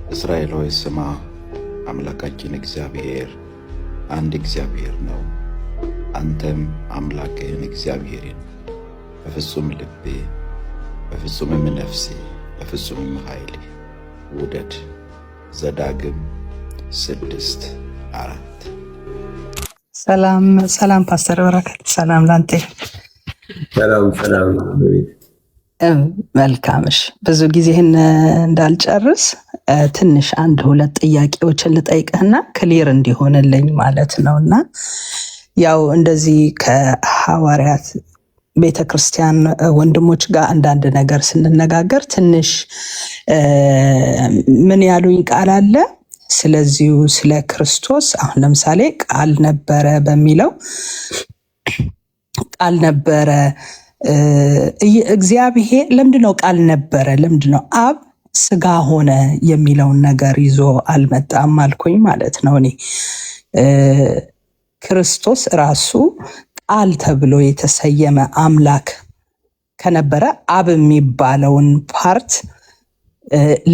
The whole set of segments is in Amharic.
እስራኤል ሆይ ስማ፣ አምላካችን እግዚአብሔር አንድ እግዚአብሔር ነው። አንተም አምላክህን እግዚአብሔርን በፍጹም ልቤ፣ በፍጹምም ነፍሴ፣ በፍጹምም ኃይሌ ውደድ። ዘዳግም 6:4። ሰላም ፓስተር በረከት፣ ሰላም ላንተ። ሰላም መልካምሽ። ብዙ ጊዜህን እንዳልጨርስ ትንሽ አንድ ሁለት ጥያቄዎችን ልጠይቅህና ክሊር እንዲሆንልኝ ማለት ነውና ያው እንደዚህ ከሐዋርያት ቤተክርስቲያን ወንድሞች ጋር አንዳንድ ነገር ስንነጋገር ትንሽ ምን ያሉኝ ቃል አለ። ስለዚሁ ስለ ክርስቶስ አሁን ለምሳሌ ቃል ነበረ በሚለው ቃል ነበረ እግዚአብሔር ለምንድነው ቃል ነበረ? ለምንድነው አብ ስጋ ሆነ የሚለውን ነገር ይዞ አልመጣም አልኩኝ ማለት ነው። እኔ ክርስቶስ ራሱ ቃል ተብሎ የተሰየመ አምላክ ከነበረ አብ የሚባለውን ፓርት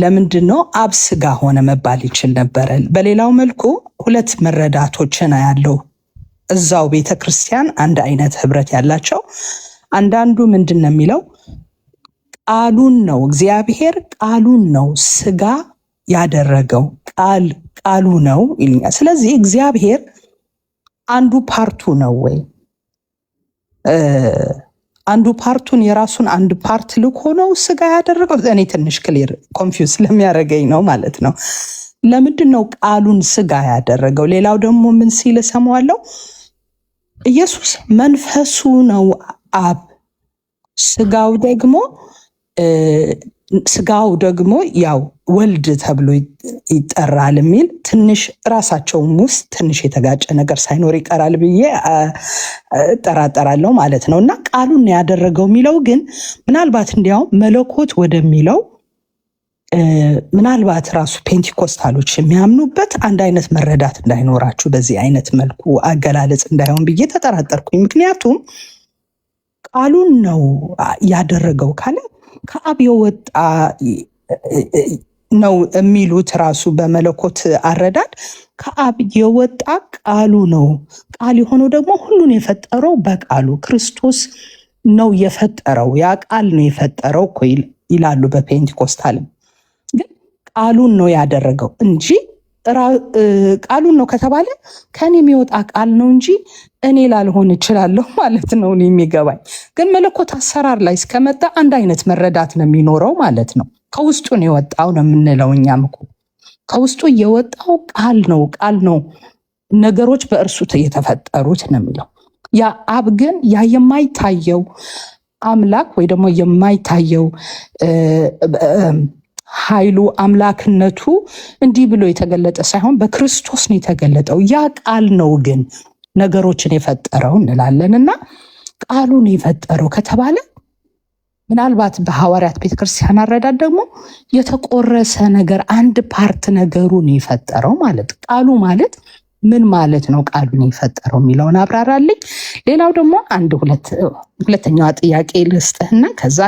ለምንድነው አብ ስጋ ሆነ መባል ይችል ነበረ? በሌላው መልኩ ሁለት መረዳቶችን ያለው እዛው ቤተክርስቲያን አንድ አይነት ህብረት ያላቸው አንዳንዱ ምንድን ነው የሚለው ቃሉን ነው እግዚአብሔር ቃሉን ነው ስጋ ያደረገው ቃሉ ነው ይልኛል። ስለዚህ እግዚአብሔር አንዱ ፓርቱ ነው ወይ አንዱ ፓርቱን የራሱን አንድ ፓርት ልኮ ነው ስጋ ያደረገው? እኔ ትንሽ ክሊር ኮንፊውዝ ስለሚያደርገኝ ነው ማለት ነው። ለምንድን ነው ቃሉን ስጋ ያደረገው? ሌላው ደግሞ ምን ሲል እሰማዋለሁ፣ ኢየሱስ መንፈሱ ነው አብ፣ ስጋው ደግሞ ያው ወልድ ተብሎ ይጠራል የሚል ትንሽ ራሳቸውም ውስጥ ትንሽ የተጋጨ ነገር ሳይኖር ይቀራል ብዬ እጠራጠራለሁ ማለት ነው። እና ቃሉን ያደረገው የሚለው ግን ምናልባት እንዲያውም መለኮት ወደሚለው ምናልባት ራሱ ፔንቲኮስታሎች የሚያምኑበት አንድ አይነት መረዳት እንዳይኖራችሁ በዚህ አይነት መልኩ አገላለጽ እንዳይሆን ብዬ ተጠራጠርኩኝ። ምክንያቱም ቃሉን ነው ያደረገው ካለ ከአብ የወጣ ነው የሚሉት ራሱ በመለኮት አረዳድ ከአብ የወጣ ቃሉ ነው። ቃል የሆነው ደግሞ ሁሉን የፈጠረው በቃሉ ክርስቶስ ነው የፈጠረው። ያ ቃል ነው የፈጠረው እኮ ይላሉ በፔንቲኮስታልም። ግን ቃሉን ነው ያደረገው እንጂ ቃሉን ነው ከተባለ ከኔ የሚወጣ ቃል ነው እንጂ እኔ ላልሆን እችላለሁ ማለት ነው የሚገባኝ። ግን መለኮት አሰራር ላይ እስከመጣ አንድ አይነት መረዳት ነው የሚኖረው ማለት ነው። ከውስጡ ነው የወጣው ነው የምንለው እኛም እኮ ከውስጡ የወጣው ቃል ነው ነገሮች በእርሱ የተፈጠሩት ነው የሚለው። ያ አብ ግን ያ የማይታየው አምላክ ወይ ደግሞ የማይታየው ኃይሉ አምላክነቱ እንዲህ ብሎ የተገለጠ ሳይሆን በክርስቶስ ነው የተገለጠው። ያ ቃል ነው ግን ነገሮችን የፈጠረው እንላለን። እና ቃሉን የፈጠረው ከተባለ ምናልባት በሐዋርያት ቤተክርስቲያን አረዳድ ደግሞ የተቆረሰ ነገር አንድ ፓርት ነገሩን የፈጠረው ማለት ቃሉ ማለት ምን ማለት ነው? ቃሉን የፈጠረው የሚለውን አብራራልኝ። ሌላው ደግሞ ሁለተኛዋ ጥያቄ ልስጥህና ከዛ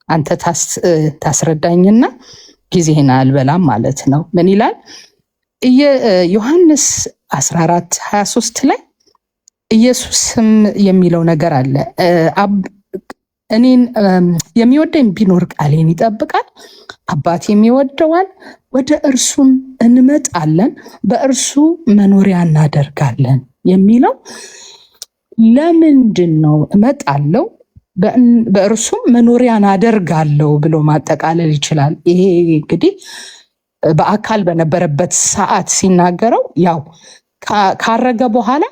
አንተ ታስረዳኝና ጊዜህን አልበላም ማለት ነው። ምን ይላል ዮሐንስ 14:23 ላይ ኢየሱስም የሚለው ነገር አለ። እኔን የሚወደኝ ቢኖር ቃሌን ይጠብቃል፣ አባቴም ይወደዋል፣ ወደ እርሱም እንመጣለን፣ በእርሱ መኖሪያ እናደርጋለን የሚለው ለምንድን ነው? እመጣለሁ በእርሱም መኖሪያን አደርጋለሁ ብሎ ማጠቃለል ይችላል። ይሄ እንግዲህ በአካል በነበረበት ሰዓት ሲናገረው ያው ካረገ በኋላ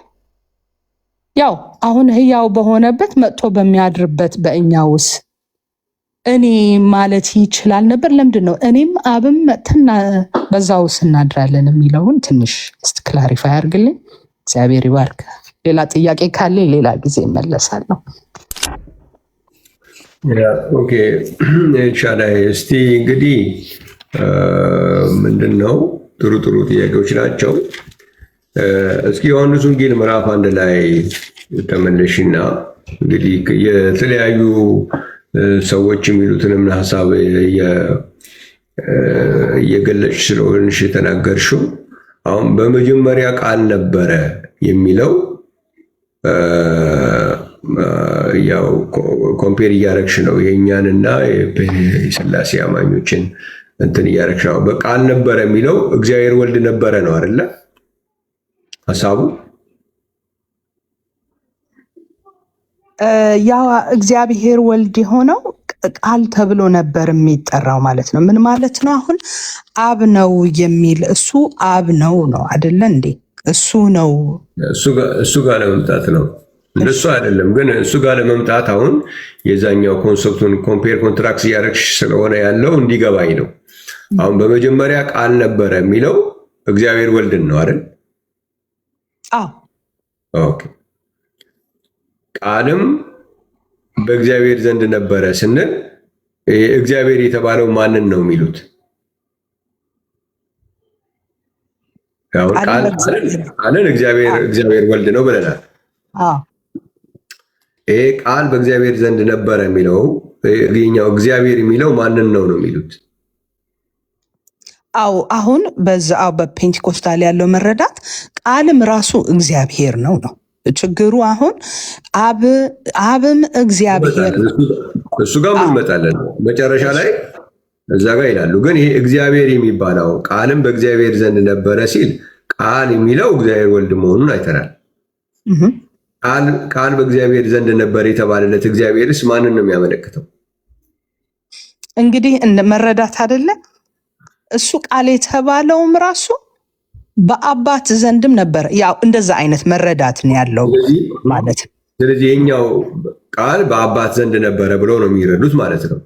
ያው አሁን ህያው በሆነበት መጥቶ በሚያድርበት በእኛ ውስጥ እኔ ማለት ይችላል ነበር። ለምንድን ነው እኔም አብም መጥተን በዛ ውስጥ እናድራለን የሚለውን ትንሽ ክላሪፋይ አድርግልኝ። እግዚአብሔር ይባርክ። ሌላ ጥያቄ ካለ ሌላ ጊዜ እመለሳለሁ። ኦኬ ቻላይ እስቲ እንግዲህ ምንድነው ጥሩ ጥያቄዎች ናቸው። እስኪ ዮሐንስ ወንጌል ምዕራፍ 1 ላይ ተመለሽና እንግዲህ የተለያዩ ሰዎች የሚሉትንም ሐሳብ እየገለጽሽ ስለሆንሽ የተናገርሽው አሁን በመጀመሪያ ቃል ነበረ የሚለው ያው ኮምፔር እያረግሽ ነው የእኛንና የሥላሴ አማኞችን እንትን እያረግሽ ነው። በቃል ነበረ የሚለው እግዚአብሔር ወልድ ነበረ ነው አይደለ ሐሳቡ? ያ እግዚአብሔር ወልድ የሆነው ቃል ተብሎ ነበር የሚጠራው ማለት ነው። ምን ማለት ነው? አሁን አብ ነው የሚል እሱ አብ ነው ነው አይደለ እንዴ? እሱ ነው እሱ ጋር ለመምጣት ነው እንደሱ አይደለም። ግን እሱ ጋር ለመምጣት አሁን የዛኛው ኮንሰፕቱን ኮምፔር ኮንትራክት እያደረግሽ ስለሆነ ያለው እንዲገባኝ ነው። አሁን በመጀመሪያ ቃል ነበረ የሚለው እግዚአብሔር ወልድን ነው አይደል? አዎ። ኦኬ። ቃልም በእግዚአብሔር ዘንድ ነበረ ስንል እግዚአብሔር የተባለው ማንን ነው የሚሉት? ቃልን እግዚአብሔር ወልድ ነው ብለናል። ይሄ ቃል በእግዚአብሔር ዘንድ ነበረ የሚለው ይኸኛው እግዚአብሔር የሚለው ማንን ነው ነው የሚሉት? አው አሁን በዛው በፔንቴኮስታል ያለው መረዳት ቃልም ራሱ እግዚአብሔር ነው ነው ችግሩ። አሁን አብም እግዚአብሔር እሱ ጋር ምን እንመጣለን መጨረሻ ላይ እዛ ጋር ይላሉ። ግን ይሄ እግዚአብሔር የሚባለው ቃልም በእግዚአብሔር ዘንድ ነበረ ሲል ቃል የሚለው እግዚአብሔር ወልድ መሆኑን አይተናል። ቃል በእግዚአብሔር ዘንድ ነበር የተባለለት እግዚአብሔርስ ማንን ነው የሚያመለክተው? እንግዲህ እንደ መረዳት አይደለ እሱ ቃል የተባለውም ራሱ በአባት ዘንድም ነበር። ያው እንደዛ አይነት መረዳት ነው ያለው ማለት ነው። ስለዚህ የኛው ቃል በአባት ዘንድ ነበረ ብሎ ነው የሚረዱት ማለት ነው።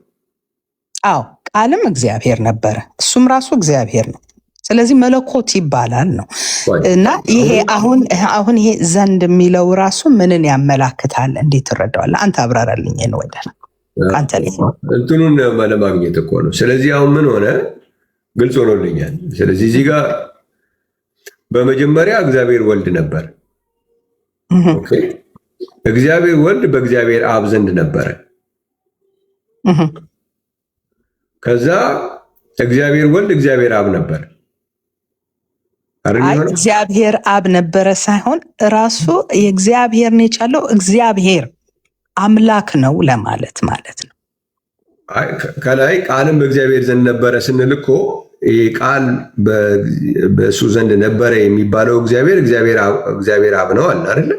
አዎ ቃልም እግዚአብሔር ነበረ፣ እሱም ራሱ እግዚአብሔር ነው። ስለዚህ መለኮት ይባላል ነው እና ይሄ አሁን ይሄ ዘንድ የሚለው ራሱ ምንን ያመላክታል? እንዴት ትረዳዋለህ? አንተ አብራራልኝ ነው ወደና አንተ እንትኑን ለማግኘት እኮ ነው። ስለዚህ አሁን ምን ሆነ ግልጽ ሆኖልኛል። ስለዚህ እዚህ ጋር በመጀመሪያ እግዚአብሔር ወልድ ነበር። ኦኬ። እግዚአብሔር ወልድ በእግዚአብሔር አብ ዘንድ ነበረ። ከዛ እግዚአብሔር ወልድ እግዚአብሔር አብ ነበር። እግዚአብሔር አብ ነበረ ሳይሆን ራሱ የእግዚአብሔር ነው የቻለው እግዚአብሔር አምላክ ነው ለማለት ማለት ነው። ከላይ ቃልም በእግዚአብሔር ዘንድ ነበረ ስንል እኮ ይህ ቃል በእሱ ዘንድ ነበረ የሚባለው እግዚአብሔር አብ ነው አለ አይደለ?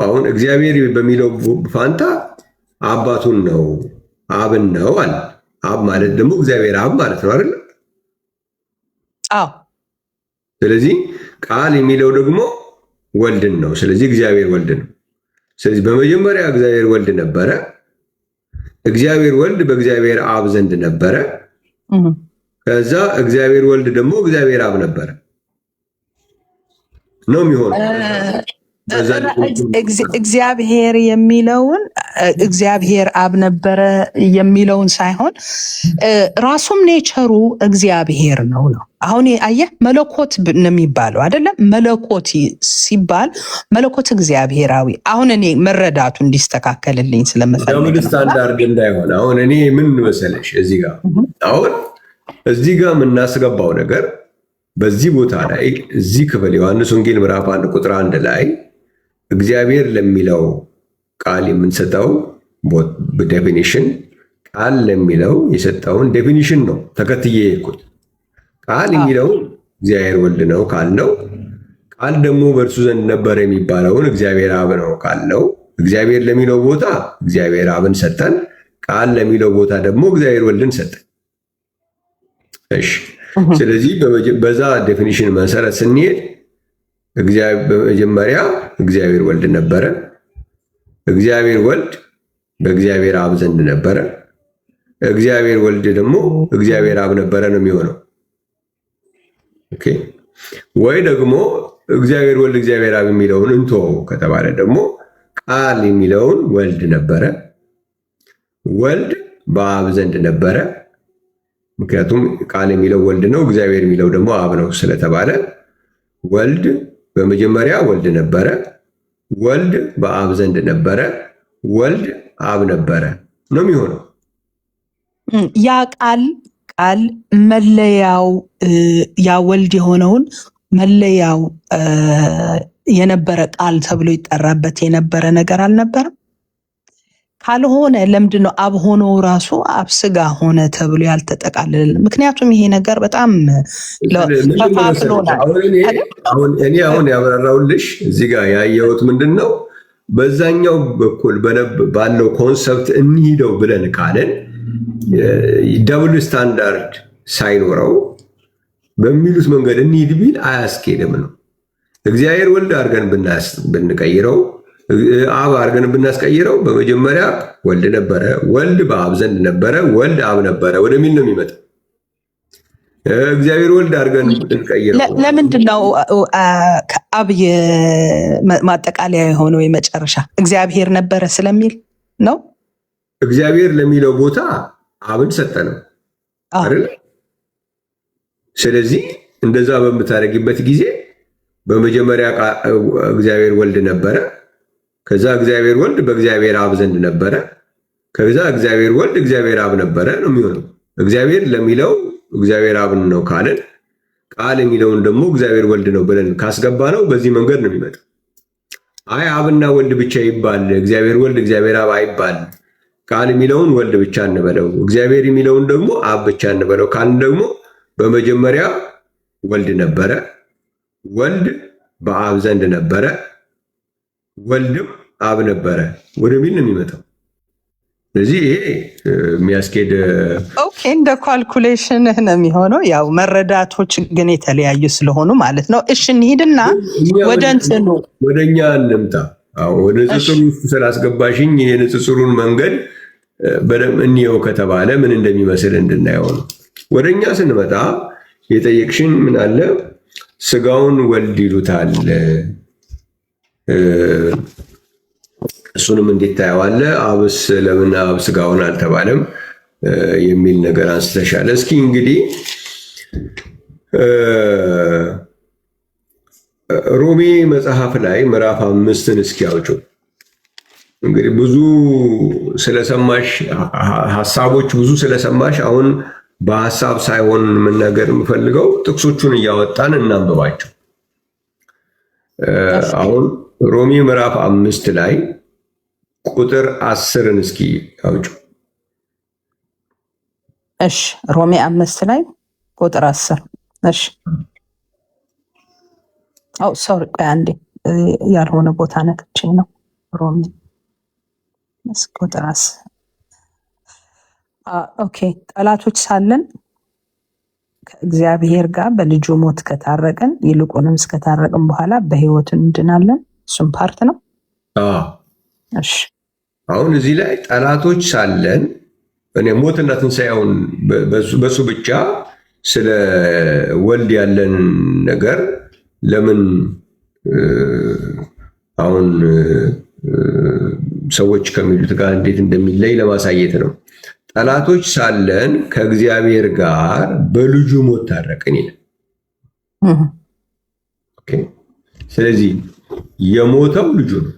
አሁን እግዚአብሔር በሚለው ፋንታ አባቱን ነው አብን ነው አለ። አብ ማለት ደግሞ እግዚአብሔር አብ ማለት ነው አይደለ? ስለዚህ ቃል የሚለው ደግሞ ወልድን ነው። ስለዚህ እግዚአብሔር ወልድ ነው። ስለዚህ በመጀመሪያ እግዚአብሔር ወልድ ነበረ። እግዚአብሔር ወልድ በእግዚአብሔር አብ ዘንድ ነበረ። ከዛ እግዚአብሔር ወልድ ደግሞ እግዚአብሔር አብ ነበረ ነው የሚሆነው። እግዚአብሔር የሚለውን እግዚአብሔር አብ ነበረ የሚለውን ሳይሆን ራሱም ኔቸሩ እግዚአብሔር ነው ነው። አሁን አየህ መለኮት ነው የሚባለው አይደለም? መለኮት ሲባል መለኮት እግዚአብሔራዊ። አሁን እኔ መረዳቱ እንዲስተካከልልኝ ስለምፈልግ ስታንዳርድ እንዳይሆን አሁን እኔ ምን መሰለሽ እዚህ ጋር የምናስገባው ነገር በዚህ ቦታ ላይ እዚህ ክፍል ዮሐንስ ወንጌል ምዕራፍ 1 ቁጥር 1 ላይ እግዚአብሔር ለሚለው ቃል የምንሰጠው ዴፊኒሽን ቃል ለሚለው የሰጠውን ዴፊኒሽን ነው ተከትዬ የሄድኩት። ቃል የሚለው እግዚአብሔር ወልድ ነው ቃል ነው። ቃል ደግሞ በእርሱ ዘንድ ነበር የሚባለውን እግዚአብሔር አብ ነው ቃል ነው። እግዚአብሔር ለሚለው ቦታ እግዚአብሔር አብን ሰጠን። ቃል ለሚለው ቦታ ደግሞ እግዚአብሔር ወልድን ሰጠን። እሺ፣ ስለዚህ በዛ ዴፊኒሽን መሰረት ስንሄድ በመጀመሪያ እግዚአብሔር ወልድ ነበረ። እግዚአብሔር ወልድ በእግዚአብሔር አብ ዘንድ ነበረ። እግዚአብሔር ወልድ ደግሞ እግዚአብሔር አብ ነበረ ነው የሚሆነው። ኦኬ። ወይ ደግሞ እግዚአብሔር ወልድ እግዚአብሔር አብ የሚለውን እንቶ ከተባለ ደግሞ ቃል የሚለውን ወልድ ነበረ። ወልድ በአብ ዘንድ ነበረ። ምክንያቱም ቃል የሚለው ወልድ ነው፣ እግዚአብሔር የሚለው ደግሞ አብ ነው ስለተባለ ወልድ በመጀመሪያ ወልድ ነበረ። ወልድ በአብ ዘንድ ነበረ። ወልድ አብ ነበረ ነው የሚሆነው። ያ ቃል መለያው ያ ወልድ የሆነውን መለያው የነበረ ቃል ተብሎ ይጠራበት የነበረ ነገር አልነበረም? ካልሆነ ለምንድነው አብ ሆኖ ራሱ አብ ስጋ ሆነ ተብሎ ያልተጠቃለለ? ምክንያቱም ይሄ ነገር በጣም ተፋፍሎናል። እኔ አሁን ያብራራውልሽ እዚህ ጋር ያየሁት ምንድን ነው፣ በዛኛው በኩል ባለው ኮንሰፕት እንሂደው ብለን ካለን ደብል ስታንዳርድ ሳይኖረው በሚሉት መንገድ እንሂድ ቢል አያስኬድም ነው። እግዚአብሔር ወልድ አድርገን ብንቀይረው፣ አብ አድርገን ብናስቀይረው በመጀመሪያ ወልድ ነበረ፣ ወልድ በአብ ዘንድ ነበረ፣ ወልድ አብ ነበረ ወደሚል ነው የሚመጣው። እግዚአብሔር ወልድ አድርገን ብንቀይረው ለምንድን ነው አብ ማጠቃለያ የሆነው የመጨረሻ እግዚአብሔር ነበረ ስለሚል ነው? እግዚአብሔር ለሚለው ቦታ አብን ሰጠነው አይደል? ስለዚህ እንደዛ በምታደርጊበት ጊዜ በመጀመሪያ እግዚአብሔር ወልድ ነበረ፣ ከዛ እግዚአብሔር ወልድ በእግዚአብሔር አብ ዘንድ ነበረ፣ ከዛ እግዚአብሔር ወልድ እግዚአብሔር አብ ነበረ ነው የሚሆነው። እግዚአብሔር ለሚለው እግዚአብሔር አብን ነው ካለን፣ ቃል የሚለውን ደግሞ እግዚአብሔር ወልድ ነው ብለን ካስገባ ነው በዚህ መንገድ ነው የሚመጣው። አይ አብና ወልድ ብቻ ይባል፣ እግዚአብሔር ወልድ እግዚአብሔር አብ አይባል፣ ቃል የሚለውን ወልድ ብቻ እንበለው፣ እግዚአብሔር የሚለውን ደግሞ አብ ብቻ እንበለው ካልን ደግሞ በመጀመሪያ ወልድ ነበረ፣ ወልድ በአብ ዘንድ ነበረ፣ ወልድም አብ ነበረ ወደሚል ነው የሚመጣው። ስለዚህ ይሄ የሚያስኬድ እንደ ካልኩሌሽን ነው የሚሆነው። ያው መረዳቶች ግን የተለያዩ ስለሆኑ ማለት ነው። እሺ እንሂድና ወደ እንትኑ ወደኛ እንምጣ። ወደ ንጽጽሩ ስላስገባሽኝ የንጽጽሩን መንገድ በደንብ እንየው ከተባለ ምን እንደሚመስል እንድናየው ነው። ወደኛ ስንመጣ የጠየቅሽን ምን አለ? ስጋውን ወልድ ይሉታል፣ እሱንም እንዴት ታየዋለህ? አብስ ለምን አብ ስጋውን አልተባለም የሚል ነገር አንስተሻል። እስኪ እንግዲህ ሮሜ መጽሐፍ ላይ ምዕራፍ 5ን እስኪ አውጪው። እንግዲህ ብዙ ስለሰማሽ ሀሳቦች ብዙ ስለሰማሽ አሁን በሀሳብ ሳይሆን መናገር የምፈልገው ጥቅሶቹን እያወጣን እናንብባቸው። አሁን ሮሜ ምዕራፍ 5 ላይ ቁጥር 10ን እስኪ አውጩ። እሺ ሮሜ 5 ላይ ቁጥር 10። እሺ ሶሪ ቆይ አንዴ ያልሆነ ቦታ ነክቼ ነው። ሮሜ ቁጥር 10 ኦኬ። ጠላቶች ሳለን ከእግዚአብሔር ጋር በልጁ ሞት ከታረቅን ይልቁንም እስከታረቅን በኋላ በሕይወት እንድናለን። እሱም ፓርት ነው። እሺ አሁን እዚህ ላይ ጠላቶች ሳለን እኔ ሞትና ትንሣኤውን በሱ ብቻ ስለ ወልድ ያለን ነገር ለምን አሁን ሰዎች ከሚሉት ጋር እንዴት እንደሚለይ ለማሳየት ነው። ጠላቶች ሳለን ከእግዚአብሔር ጋር በልጁ ሞት ታረቅን ይላል። ስለዚህ የሞተው ልጁ ነው።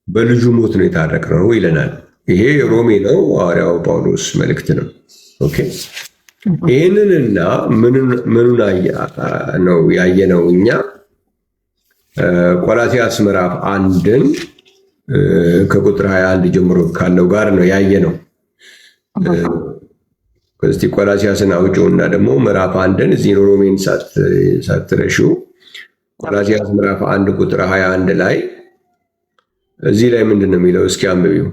በልጁ ሞት ነው የታረቅነው ይለናል። ይሄ ሮሜ ነው፣ ሐዋርያው ጳውሎስ መልእክት ነው። ኦኬ ይህንንና ምኑን ነው ያየነው እኛ? ቆላስይስ ምዕራፍ 1ን ከቁጥር 21 ጀምሮ ካለው ጋር ነው ያየነው። እስቲ ቆላስይስን አውጪውና ደግሞ ምዕራፍ 1ን እዚህ ሮሜን ሳትረሺው ቆላስይስ ምዕራፍ 1 ቁጥር 21 ላይ እዚህ ላይ ምንድን ነው የሚለው? እስኪ አንብቢው።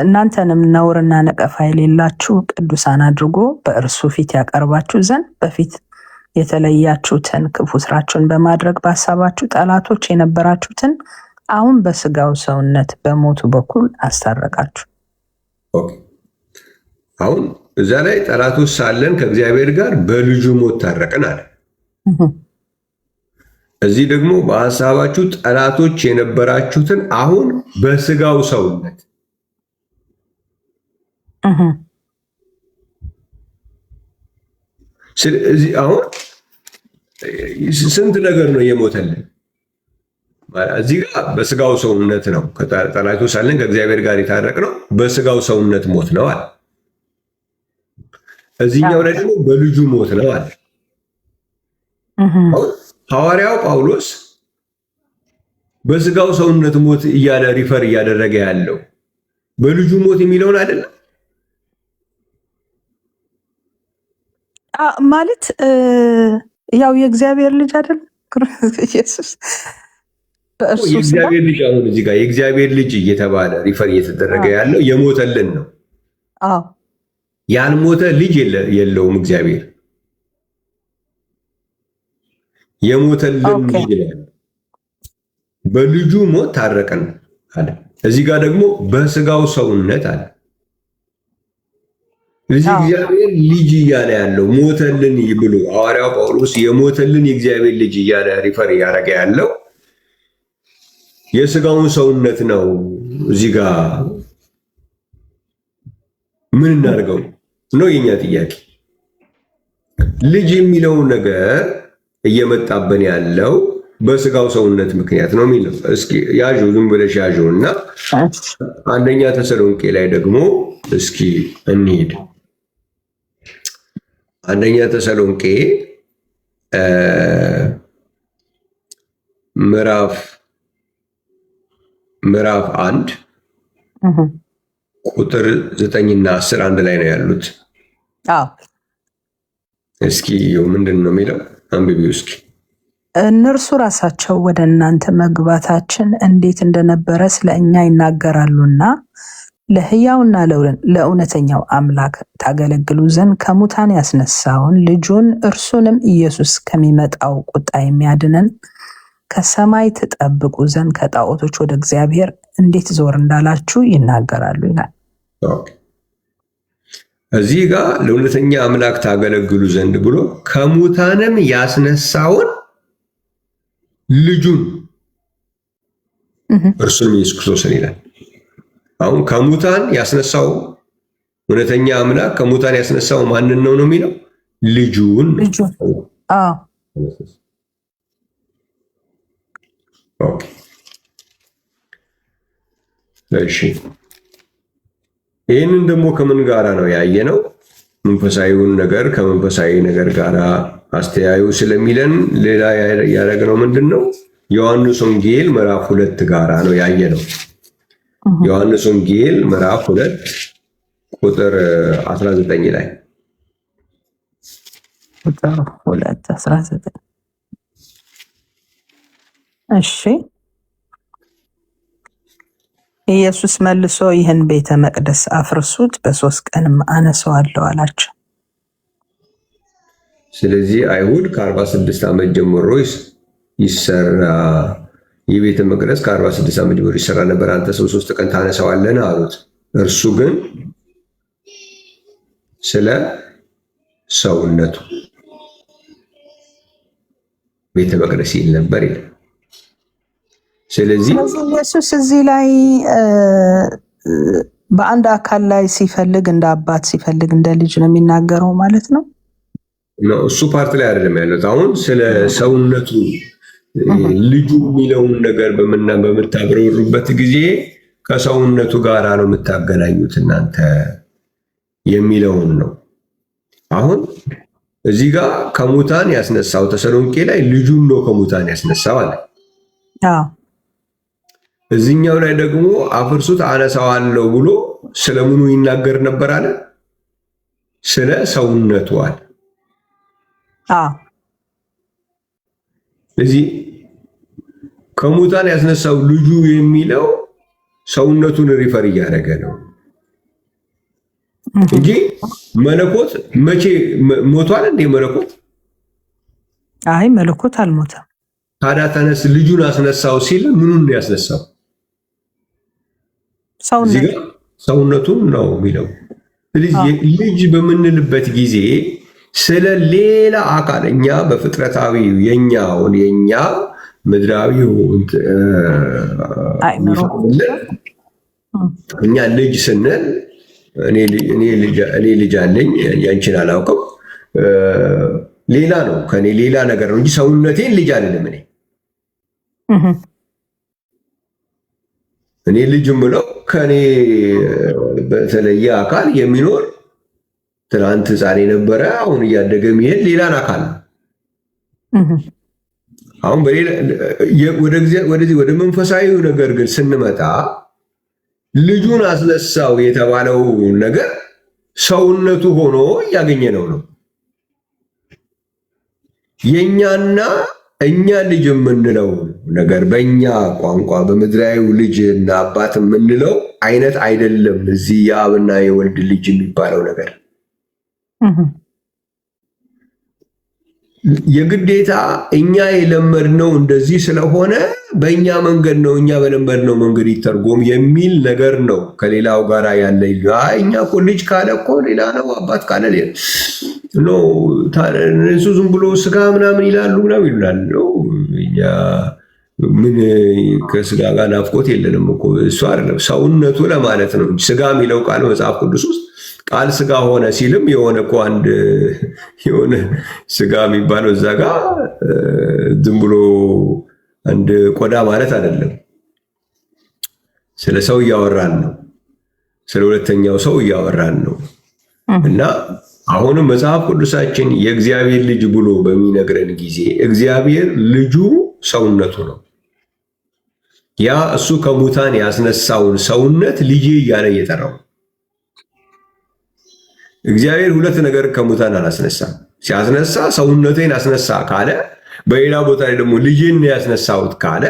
እናንተንም ነውርና ነቀፋ የሌላችሁ ቅዱሳን አድርጎ በእርሱ ፊት ያቀርባችሁ ዘንድ በፊት የተለያችሁትን ክፉ ስራችሁን በማድረግ በሀሳባችሁ ጠላቶች የነበራችሁትን አሁን በስጋው ሰውነት በሞቱ በኩል አስታረቃችሁ። አሁን እዛ ላይ ጠላቶች ሳለን ከእግዚአብሔር ጋር በልጁ ሞት ታረቅን አለ። እዚህ ደግሞ በሀሳባችሁ ጠላቶች የነበራችሁትን አሁን በስጋው ሰውነት ስለዚህ አሁን ስንት ነገር ነው የሞተልን? እዚህ ጋር በስጋው ሰውነት ነው ጠላቶች ሳለን ከእግዚአብሔር ጋር የታረቅነው በስጋው ሰውነት ሞት ነው አለ። እዚህኛው ላይ ደግሞ በልጁ ሞት ነው አለ። ሐዋርያው ጳውሎስ በስጋው ሰውነት ሞት እያለ ሪፈር እያደረገ ያለው በልጁ ሞት የሚለውን አይደለም ማለት ያው የእግዚአብሔር ልጅ አይደል ኢየሱስ የእግዚአብሔር ልጅ። አሁን እዚህ ጋር የእግዚአብሔር ልጅ እየተባለ ሪፈር እየተደረገ ያለው የሞተልን ነው። ያልሞተ ልጅ የለውም እግዚአብሔር፣ የሞተልን ልጅ ነው። በልጁ ሞት ታረቀን አለ። እዚህ ጋር ደግሞ በስጋው ሰውነት አለ። ስለዚህ እግዚአብሔር ልጅ እያለ ያለው ሞተልን ብሎ ሐዋርያው ጳውሎስ የሞተልን የእግዚአብሔር ልጅ እያለ ሪፈር እያደረገ ያለው የስጋውን ሰውነት ነው። እዚህ ጋር ምን እናድርገው ነው የኛ ጥያቄ። ልጅ የሚለው ነገር እየመጣብን ያለው በስጋው ሰውነት ምክንያት ነው የሚለው። እስኪ ያዡ ዝም ብለሽ ያዡ እና አንደኛ ተሰሎንቄ ላይ ደግሞ እስኪ እንሂድ። አንደኛ ተሰሎንቄ ምዕራፍ 1 ቁጥር 9 እና 10 አንድ ላይ ነው ያሉት። እስኪ ምንድን ነው የሚለው? አንብቢው እስኪ። እነርሱ ራሳቸው ወደ እናንተ መግባታችን እንዴት እንደነበረ ስለ እኛ ይናገራሉና ለሕያውና ለእውነተኛው አምላክ ታገለግሉ ዘንድ ከሙታን ያስነሳውን ልጁን እርሱንም ኢየሱስ ከሚመጣው ቁጣ የሚያድነን ከሰማይ ትጠብቁ ዘንድ ከጣዖቶች ወደ እግዚአብሔር እንዴት ዞር እንዳላችሁ ይናገራሉ ይላል። እዚህ ጋር ለእውነተኛ አምላክ ታገለግሉ ዘንድ ብሎ ከሙታንም ያስነሳውን ልጁን እርሱንም ኢየሱስ ክርስቶስን ይላል። አሁን ከሙታን ያስነሳው እውነተኛ አምላክ ከሙታን ያስነሳው ማንን ነው የሚለው? ልጁን። እሺ ይህንን ደግሞ ከምን ጋራ ነው ያየነው? መንፈሳዊውን ነገር ከመንፈሳዊ ነገር ጋራ አስተያዩ ስለሚለን ሌላ ያደረግነው ምንድን ነው? ዮሐንስ ወንጌል ምዕራፍ 2 ጋራ ነው ያየነው። ዮሐንስ ወንጌል ምዕራፍ 2 ቁጥር 19 ላይ ቁጥር 2:19 እሺ ኢየሱስ መልሶ ይህን ቤተ መቅደስ አፍርሱት፣ በ3 ቀንም አነሳዋለሁ አላቸው። ስለዚህ አይሁድ ከ46 ዓመት ጀምሮ ይሰራ የቤተ መቅደስ ከ46 ዓመት ጀምሮ ይሰራ ነበር፣ አንተ ሰው 3 ቀን ታነሳዋለህ አሉት። እርሱ ግን ስለ ሰውነቱ ቤተ መቅደስ ይል ነበር ይላል። ስለዚህ ኢየሱስ እዚህ ላይ በአንድ አካል ላይ ሲፈልግ እንደ አባት ሲፈልግ እንደ ልጅ ነው የሚናገረው ማለት ነው። እሱ ፓርት ላይ አይደለም ያለው። አሁን ስለ ሰውነቱ ልጁ የሚለውን ነገር በምታብረሩበት ጊዜ ከሰውነቱ ጋር ነው የምታገናኙት እናንተ የሚለውን ነው። አሁን እዚህ ጋር ከሙታን ያስነሳው ተሰሎንቄ ላይ ልጁን ነው ከሙታን ያስነሳው አለ። እዚህኛው ላይ ደግሞ አፍርሱት አነሳዋለሁ ብሎ ስለምኑ ይናገር ነበር አለ? ስለ ሰውነቱ አለ። ስለዚህ ከሙታን ያስነሳው ልጁ የሚለው ሰውነቱን ሪፈር እያደረገ ነው እንጂ መለኮት መቼ ሞቷል እንዴ? መለኮት አይ መለኮት አልሞተም። ታዲያ ተነስ ልጁን አስነሳው ሲል ምኑን ነው ያስነሳው? ሰውነቱን ነው የሚለው። ስለዚህ ልጅ በምንልበት ጊዜ ስለ ሌላ አካል እኛ በፍጥረታዊ የኛ ምድራዊው እኛ ልጅ ስንል እኔ ልጅ አለኝ ያንቺን አላውቅም ሌላ ነው ከኔ ሌላ ነገር ነው እንጂ ሰውነቴን ልጅ አይደለም። እኔ እኔ ልጅ ምለው ከኔ በተለየ አካል የሚኖር ትናንት ሕፃን የነበረ አሁን እያደገ የሚሄድ ሌላን አካል ነው። አሁን ወደዚህ ወደ መንፈሳዊ ነገር ግን ስንመጣ ልጁን አስነሳው የተባለው ነገር ሰውነቱ ሆኖ እያገኘ ነው። የኛና እኛ ልጅ የምንለው ነገር በእኛ ቋንቋ በምድራዊ ልጅና አባት የምንለው አይነት አይደለም። እዚህ የአብና የወልድ ልጅ የሚባለው ነገር የግዴታ እኛ የለመድነው እንደዚህ ስለሆነ በእኛ መንገድ ነው፣ እኛ በለመድነው መንገድ ይተርጎም የሚል ነገር ነው። ከሌላው ጋር ያለ እኛ እኮ ልጅ ካለ እኮ ሌላ ነው፣ አባት ካለ እሱ ዝም ብሎ ስጋ ምናምን ይላሉ ምናምን ይሉናል። እኛ ምን ከስጋ ጋር ናፍቆት የለንም እኮ። እሱ አይደለም ሰውነቱ ለማለት ነው። ስጋ የሚለው ቃል መጽሐፍ ቅዱስ ውስጥ ቃል ስጋ ሆነ ሲልም የሆነ እኮ አንድ የሆነ ስጋ የሚባለው እዛ ጋ ዝም ብሎ አንድ ቆዳ ማለት አይደለም። ስለ ሰው እያወራን ነው። ስለ ሁለተኛው ሰው እያወራን ነው። እና አሁንም መጽሐፍ ቅዱሳችን የእግዚአብሔር ልጅ ብሎ በሚነግረን ጊዜ እግዚአብሔር ልጁ ሰውነቱ ነው። ያ እሱ ከሙታን ያስነሳውን ሰውነት ልጄ እያለ እየጠራው እግዚአብሔር ሁለት ነገር ከሙታን አላስነሳም። ሲያስነሳ ሰውነቴን አስነሳ ካለ፣ በሌላ ቦታ ላይ ደግሞ ልጄን ያስነሳሁት ካለ፣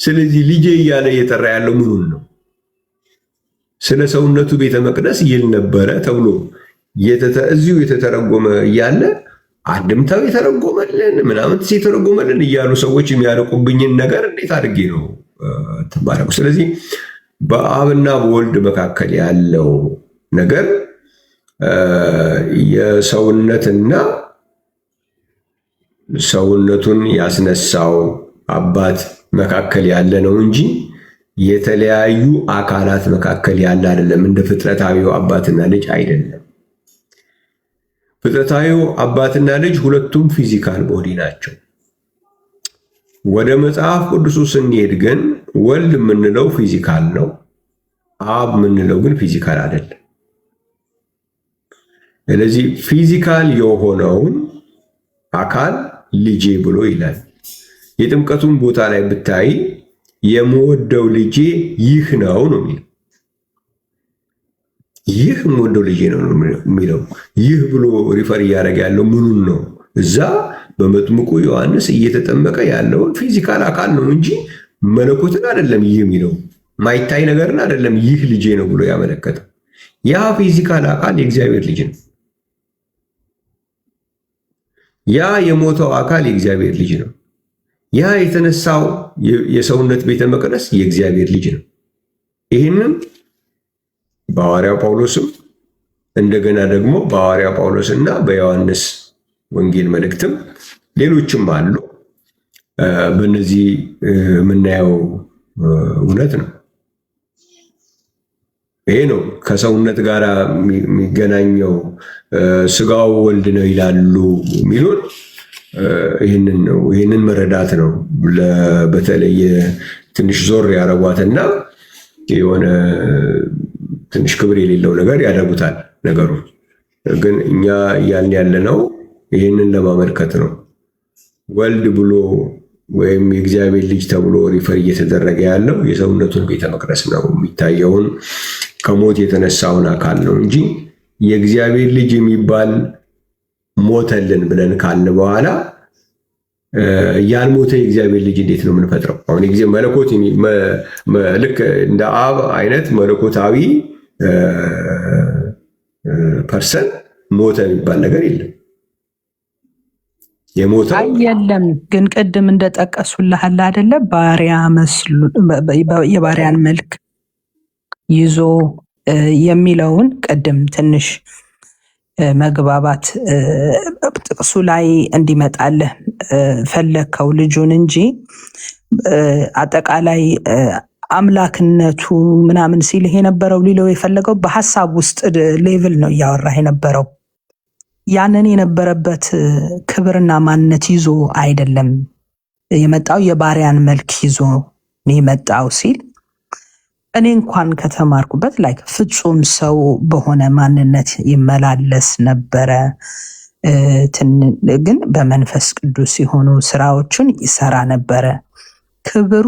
ስለዚህ ልጄ እያለ እየጠራ ያለው ምኑን ነው? ስለ ሰውነቱ ቤተ መቅደስ ይል ነበረ ተብሎ እዚሁ የተተረጎመ እያለ አንድምታው የተረጎመልን ምናምን የተረጎመልን እያሉ ሰዎች የሚያርቁብኝን ነገር እንዴት አድርጌ ነው ትባረኩ? ስለዚህ በአብና በወልድ መካከል ያለው ነገር የሰውነትና ሰውነቱን ያስነሳው አባት መካከል ያለ ነው እንጂ የተለያዩ አካላት መካከል ያለ አይደለም። እንደ ፍጥረታዊው አባትና ልጅ አይደለም። ፍጥረታዊው አባትና ልጅ ሁለቱም ፊዚካል ቦዲ ናቸው። ወደ መጽሐፍ ቅዱሱ ስንሄድ ግን ወልድ የምንለው ፊዚካል ነው፣ አብ የምንለው ግን ፊዚካል አይደለም። ስለዚህ ፊዚካል የሆነውን አካል ልጄ ብሎ ይላል። የጥምቀቱን ቦታ ላይ ብታይ የምወደው ልጄ ይህ ነው ነው የሚለው። ይህ የምወደው ልጄ ነው የሚለው። ይህ ብሎ ሪፈር እያደረገ ያለው ምኑን ነው? እዛ በመጥምቁ ዮሐንስ እየተጠመቀ ያለውን ፊዚካል አካል ነው እንጂ መለኮትን አይደለም። ይህ የሚለው ማይታይ ነገርን አይደለም። ይህ ልጄ ነው ብሎ ያመለከተው ያ ፊዚካል አካል የእግዚአብሔር ልጅ ነው። ያ የሞተው አካል የእግዚአብሔር ልጅ ነው። ያ የተነሳው የሰውነት ቤተ መቅደስ የእግዚአብሔር ልጅ ነው። ይህንን በሐዋርያው ጳውሎስም እንደገና ደግሞ በሐዋርያው ጳውሎስና በዮሐንስ ወንጌል መልእክትም ሌሎችም አሉ። በእነዚህ የምናየው እውነት ነው። ይሄ ነው ከሰውነት ጋር የሚገናኘው። ስጋው ወልድ ነው ይላሉ የሚሉን ይህንን ነው። ይህንን መረዳት ነው። በተለየ ትንሽ ዞር ያረጓትና የሆነ ትንሽ ክብር የሌለው ነገር ያደርጉታል ነገሩ። ግን እኛ እያልን ያለነው ይህንን ለማመልከት ነው። ወልድ ብሎ ወይም የእግዚአብሔር ልጅ ተብሎ ሪፈር እየተደረገ ያለው የሰውነቱን ቤተ መቅደስ ነው። የሚታየውን ከሞት የተነሳውን አካል ነው እንጂ የእግዚአብሔር ልጅ የሚባል ሞተልን ብለን ካልን በኋላ ያልሞተ የእግዚአብሔር ልጅ እንዴት ነው የምንፈጥረው? አሁን የጊዜ መለኮት ልክ እንደ አብ አይነት መለኮታዊ ፐርሰን ሞተ የሚባል ነገር የለም። የሞተው የለም። ግን ቅድም እንደጠቀሱልሃል አይደለ? ባሪያ መስሉ የባሪያን መልክ ይዞ የሚለውን ቅድም ትንሽ መግባባት ጥቅሱ ላይ እንዲመጣልህ ፈለከው ልጁን እንጂ አጠቃላይ አምላክነቱ ምናምን ሲልህ የነበረው ሊለው የፈለገው በሀሳብ ውስጥ ሌቭል ነው እያወራህ የነበረው። ያንን የነበረበት ክብርና ማንነት ይዞ አይደለም የመጣው፣ የባሪያን መልክ ይዞ ነው የመጣው ሲል እኔ እንኳን ከተማርኩበት ላይክ ፍጹም ሰው በሆነ ማንነት ይመላለስ ነበረ። ግን በመንፈስ ቅዱስ የሆኑ ስራዎችን ይሰራ ነበረ። ክብሩ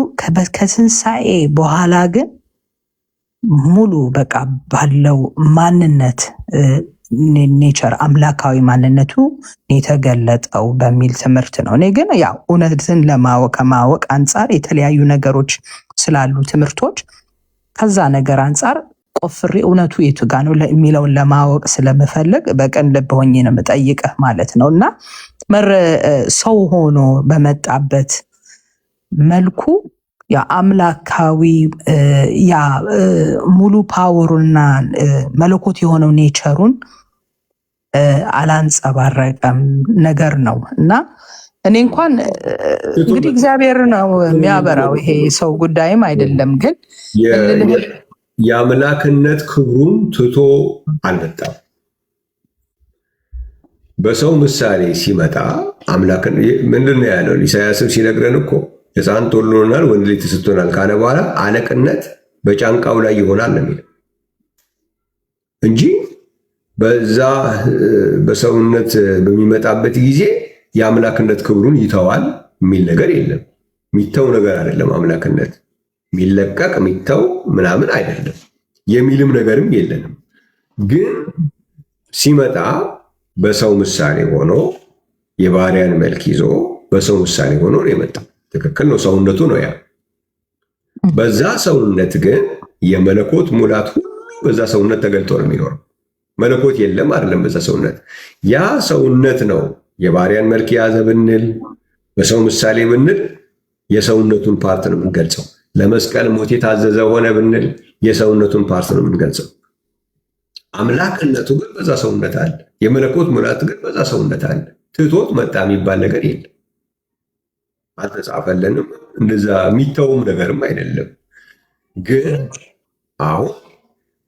ከትንሣኤ በኋላ ግን ሙሉ በቃ ባለው ማንነት ኔቸር አምላካዊ ማንነቱ የተገለጠው በሚል ትምህርት ነው። እኔ ግን ያው እውነትን ከማወቅ አንጻር የተለያዩ ነገሮች ስላሉ ትምህርቶች ከዛ ነገር አንጻር ቆፍሬ እውነቱ የቱ ጋ ነው የሚለውን ለማወቅ ስለምፈልግ በቅን ልብ ሆኜ ነው የምጠይቅህ ማለት ነው። እና ሰው ሆኖ በመጣበት መልኩ የአምላካዊ ሙሉ ፓወሩና መለኮት የሆነው ኔቸሩን አላንጸባረቀም ነገር ነው። እና እኔ እንኳን እንግዲህ እግዚአብሔር ነው የሚያበራው፣ ይሄ ሰው ጉዳይም አይደለም። ግን የአምላክነት ክብሩን ትቶ አልመጣም። በሰው ምሳሌ ሲመጣ አምላክን ምንድን ነው ያለው? ኢሳያስም ሲነግረን እኮ ሕፃን ተወልዶልናል፣ ወንድ ልጅ ተሰጥቶናል ካለ በኋላ አለቅነት በጫንቃው ላይ ይሆናል ነው የሚለው እንጂ በዛ በሰውነት በሚመጣበት ጊዜ የአምላክነት ክብሩን ይተዋል የሚል ነገር የለም። የሚተው ነገር አይደለም። አምላክነት የሚለቀቅ የሚተው ምናምን አይደለም የሚልም ነገርም የለንም። ግን ሲመጣ በሰው ምሳሌ ሆኖ የባሪያን መልክ ይዞ በሰው ምሳሌ ሆኖ ነው የመጣው። ትክክል ነው። ሰውነቱ ነው ያ። በዛ ሰውነት ግን የመለኮት ሙላት ሁሉ በዛ ሰውነት ተገልጦ ነው የሚኖረው። መለኮት የለም አይደለም በዛ ሰውነት። ያ ሰውነት ነው የባሪያን መልክ የያዘ ብንል፣ በሰው ምሳሌ ብንል የሰውነቱን ፓርት ነው የምንገልጸው። ለመስቀል ሞት የታዘዘ ሆነ ብንል የሰውነቱን ፓርት ነው የምንገልጸው። አምላክነቱ ግን በዛ ሰውነት አለ። የመለኮት ሙላት ግን በዛ ሰውነት አለ። ትቶት መጣ የሚባል ነገር የለም። አልተጻፈልንም። እንደዛ የሚተውም ነገርም አይደለም። ግን አሁን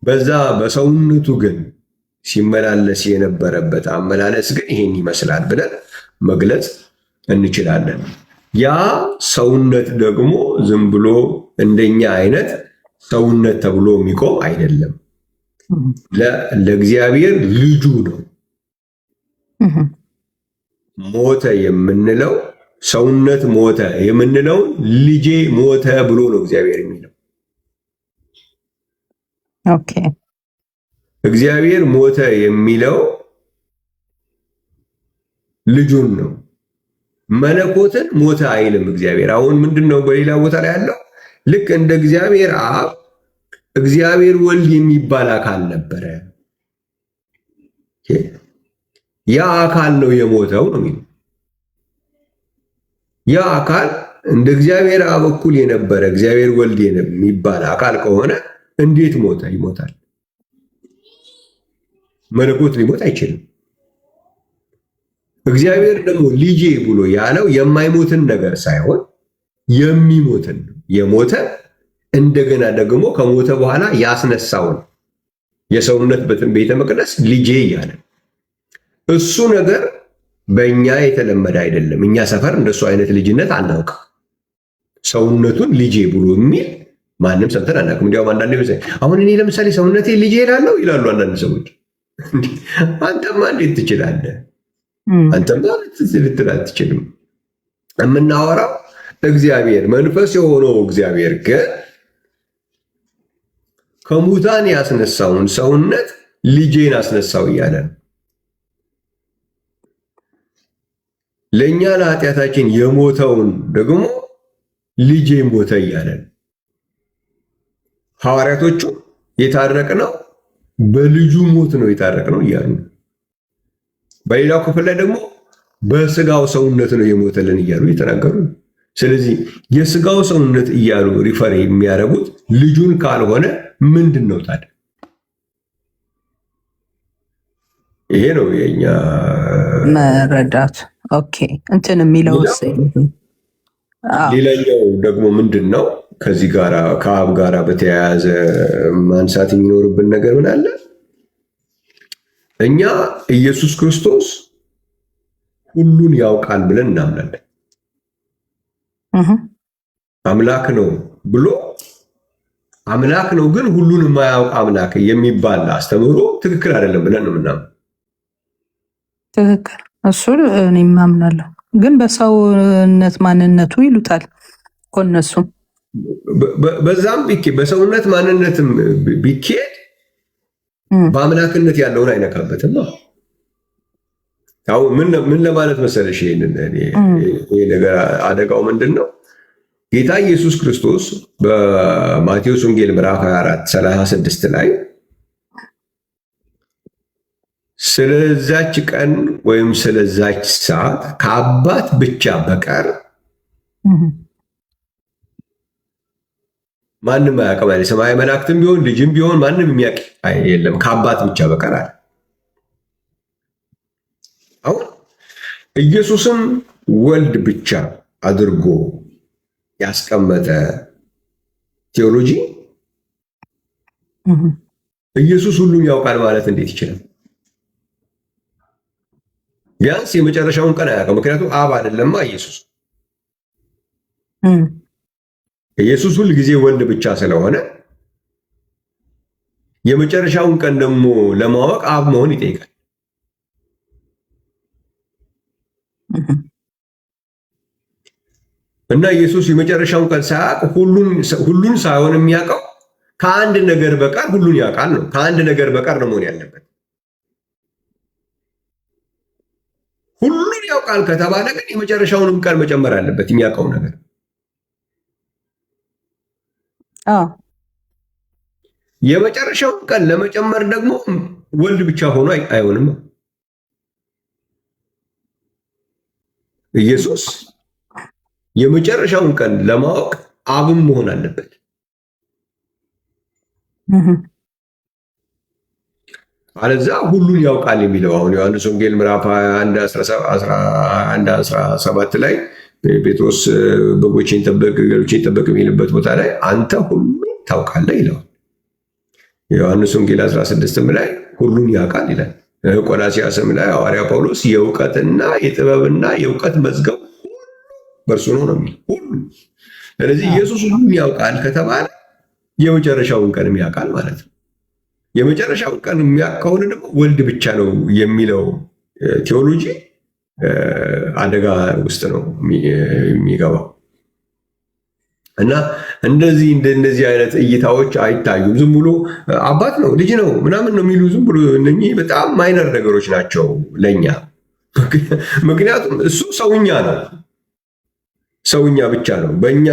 በዛ በሰውነቱ ግን ሲመላለስ የነበረበት አመላለስ ግን ይሄን ይመስላል ብለን መግለጽ እንችላለን። ያ ሰውነት ደግሞ ዝም ብሎ እንደኛ አይነት ሰውነት ተብሎ የሚቆም አይደለም። ለእግዚአብሔር ልጁ ነው። ሞተ የምንለው ሰውነት ሞተ የምንለውን ልጄ ሞተ ብሎ ነው እግዚአብሔር የሚለው። ኦኬ። እግዚአብሔር ሞተ የሚለው ልጁን ነው። መለኮትን ሞተ አይልም እግዚአብሔር። አሁን ምንድን ነው በሌላ ቦታ ላይ ያለው? ልክ እንደ እግዚአብሔር አብ እግዚአብሔር ወልድ የሚባል አካል ነበረ። ያ አካል ነው የሞተው ነው የሚለው። ያ አካል እንደ እግዚአብሔር አብ እኩል የነበረ እግዚአብሔር ወልድ የሚባል አካል ከሆነ እንዴት ሞተ? ይሞታል። መለኮት ሊሞት አይችልም። እግዚአብሔር ደግሞ ልጄ ብሎ ያለው የማይሞትን ነገር ሳይሆን የሚሞትን ነው። የሞተ እንደገና ደግሞ ከሞተ በኋላ ያስነሳውን የሰውነት ቤተ መቅደስ ልጄ እያለ እሱ ነገር በእኛ የተለመደ አይደለም። እኛ ሰፈር እንደሱ አይነት ልጅነት አናውቅ። ሰውነቱን ልጄ ብሎ የሚል ማንም ሰምተን አናውቅም። እንዲያውም አንዳንዴ አሁን እኔ ለምሳሌ ሰውነቴ ልጄ እላለሁ ይላሉ አንዳንድ ሰዎች። አንተማ እንዴት ትችላለህ? አንተማ ልትል አትችልም። የምናወራው እግዚአብሔር መንፈስ የሆነው እግዚአብሔር ግን ከሙታን ያስነሳውን ሰውነት ልጄን አስነሳው እያለ ነው። ለእኛ ለኃጢአታችን የሞተውን ደግሞ ልጄ ሞተ እያለ ነው። ሐዋርያቶቹ የታረቅነው በልጁ ሞት ነው የታረቅነው እያሉ ነው። በሌላው ክፍል ላይ ደግሞ በስጋው ሰውነት ነው የሞተልን እያሉ እየተናገሩ ነው። ስለዚህ የስጋው ሰውነት እያሉ ሪፈር የሚያደርጉት ልጁን ካልሆነ ምንድን ነው ታዲያ? ይሄ ነው የኛ መረዳት። ኦኬ እንትን የሚለው ሌላኛው ደግሞ ምንድን ነው ከዚህ ጋር ከአብ ጋር በተያያዘ ማንሳት የሚኖርብን ነገር ምን አለ? እኛ ኢየሱስ ክርስቶስ ሁሉን ያውቃል ብለን እናምናለን። አምላክ ነው ብሎ አምላክ ነው ግን ሁሉን የማያውቅ አምላክ የሚባል አስተምህሮ ትክክል አይደለም ብለን ነው የምናምነው። ትክክል፣ እሱ እኔም አምናለሁ። ግን በሰውነት ማንነቱ ይሉታል እኮ እነሱ። በዛም በሰውነት ማንነትም ቢኬድ በአምላክነት ያለውን አይነካበትም። አሁን ምን ለማለት መሰለሽ፣ ይሄ ነገር አደጋው ምንድን ነው? ጌታ ኢየሱስ ክርስቶስ በማቴዎስ ወንጌል ምዕራፍ 24:36 ላይ ስለዛች ቀን ወይም ስለዛች ሰዓት ከአባት ብቻ በቀር ማንም አያውቅም አለ። ሰማያዊ መላእክትም ቢሆን ልጅም ቢሆን ማንም የሚያውቅ የለም ከአባት ብቻ በቀር አለ። አሁን ኢየሱስም ወልድ ብቻ አድርጎ ያስቀመጠ ቴዎሎጂ ኢየሱስ ሁሉን ያውቃል ማለት እንዴት ይችላል? ቢያንስ የመጨረሻውን ቀን አያውቅም። ምክንያቱም አብ አይደለማ ኢየሱስ። ኢየሱስ ሁል ጊዜ ወልድ ብቻ ስለሆነ የመጨረሻውን ቀን ደግሞ ለማወቅ አብ መሆን ይጠይቃል። እና ኢየሱስ የመጨረሻውን ቀን ሳያውቅ ሁሉን ሳይሆን የሚያውቀው ከአንድ ነገር በቀር ሁሉን ያውቃል ነው። ከአንድ ነገር በቀር ነው መሆን ያለበት። ሁሉን ያውቃል ከተባለ ግን የመጨረሻውንም ቀን መጨመር አለበት የሚያውቀው ነገር። የመጨረሻውን ቀን ለመጨመር ደግሞ ወልድ ብቻ ሆኖ አይሆንም። ኢየሱስ የመጨረሻውን ቀን ለማወቅ አብም መሆን አለበት። አለዛ ሁሉን ያውቃል የሚለው አሁን ዮሐንስ ወንጌል ምዕራፍ 21:17 ላይ ጴጥሮስ በጎቼን ጠብቅ፣ ግልገሎቼን ጠብቅ የሚልበት ቦታ ላይ አንተ ሁሉን ታውቃለህ ይለዋል። ዮሐንስ ወንጌል 16 ላይ ሁሉን ያውቃል ይላል። ቆላስይስም ላይ ሐዋርያ ጳውሎስ የእውቀትና የጥበብና የእውቀት መዝገብ በእርሱ ነው የሚል ሁሉ። ስለዚህ ኢየሱስ ሁሉን ያውቃል ከተባለ የመጨረሻውን ቀንም ያውቃል ማለት ነው። የመጨረሻውን ቀን የሚያውቅ ከሆነ ደግሞ ወልድ ብቻ ነው የሚለው ቴዎሎጂ አደጋ ውስጥ ነው የሚገባው። እና እንደዚህ አይነት እይታዎች አይታዩም። ዝም ብሎ አባት ነው ልጅ ነው ምናምን ነው የሚሉ ዝም ብሎ እነኚህ በጣም ማይነር ነገሮች ናቸው ለኛ። ምክንያቱም እሱ ሰውኛ ነው፣ ሰውኛ ብቻ ነው፣ በእኛ